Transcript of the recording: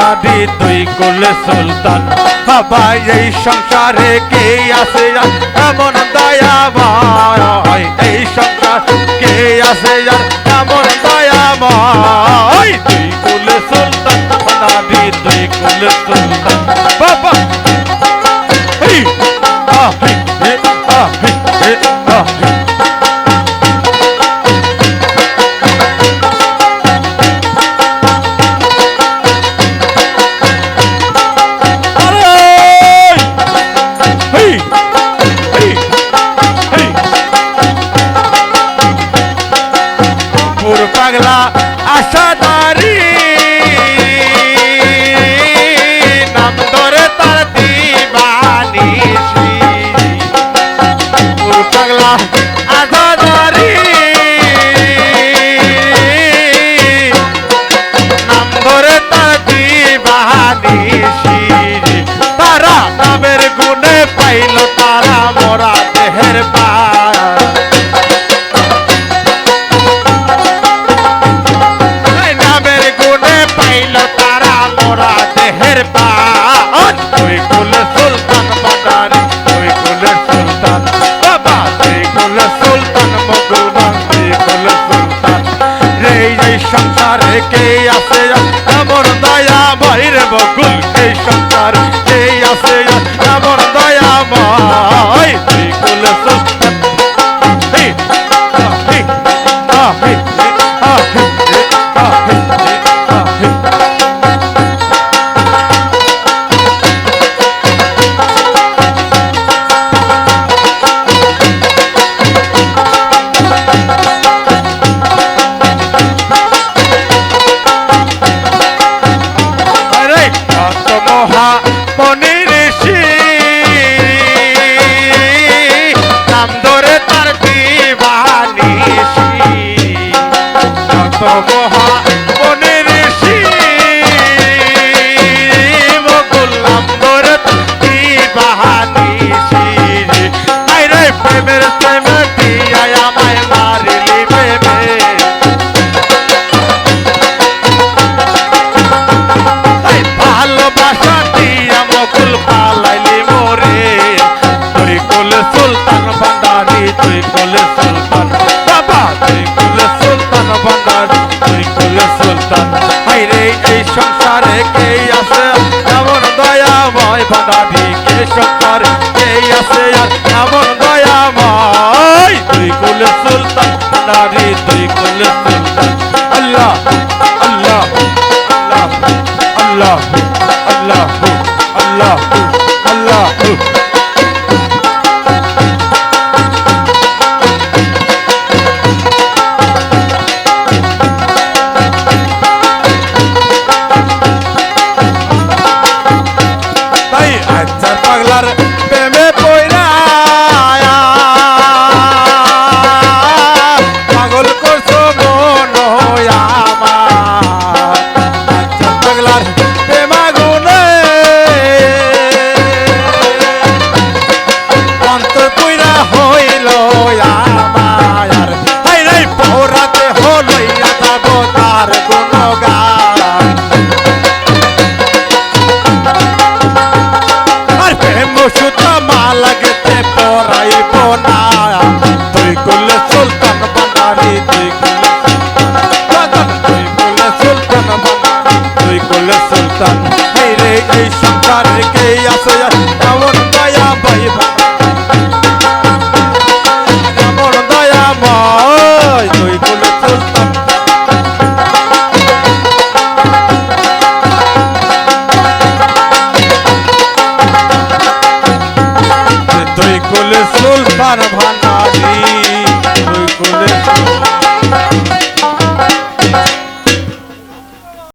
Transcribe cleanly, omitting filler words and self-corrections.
ভান্ডারি তুই কুল সুলতান বাবা এই সংসারে কে আছে এমন দয়াময় এই সংসার কে আছে এমন দয়াময় তুই কুল সুলতান ভান্ডারি তুই কুল সুলতান বাবা পাগলা আশাদারি নাম ধরে তার দিবানিসি পাগলা আশাদারি নাম ধরে তার দিবানিসি তারা নামের গুণে পাইল তারা মোরা দেহের পা তুই কুল সুলতান ভান্ডারি তুই কুল সুলতান বাবা তুই কুল সুলতান মগুলবান তুই কুল সুলতান রে এই সংসারে কে আছে এমন দয়াময় রে বকুল এই সংসার কে আছে এমন দয়াময় তুই কুল সুলতান সুলতান ভান্ডারি তুই কুল সুলতান বাবা তুই কুল সুলতান ভান্ডারি তুই কুল সুলতান হায়রে এই সংসারে কে আছে এমন দয়াময় ভান্ডারি কে সংসারে কে আছে এমন দয়াময় তুই কুল সুলতান ভান্ডারি তুই কুল সুলতান আল্লাহ আল্লাহ আল্লাহ আল্লাহ আল্লাহ আল্লাহ পাগলার প্রেমে পয়রা পাগল করছো মন আমার পাগলার প্রেমা গুনে অন্তর পয়রা হইল আমার হাই রে পৌরাতে হলইয়া যাব তার গুণগান সুতা মালা গেতে পরাইব না তুই কুল সুলতান ভান্ডারি তুই কুল সুলতান তুই কুল সুলতান ভান্ডারি তুই কুল সুলতান এই রে এই সংসারে কে আছে এমন দয়া ভাই এমন দয়াময় তুই কুল সুলতান সুলতান ভান্ডারি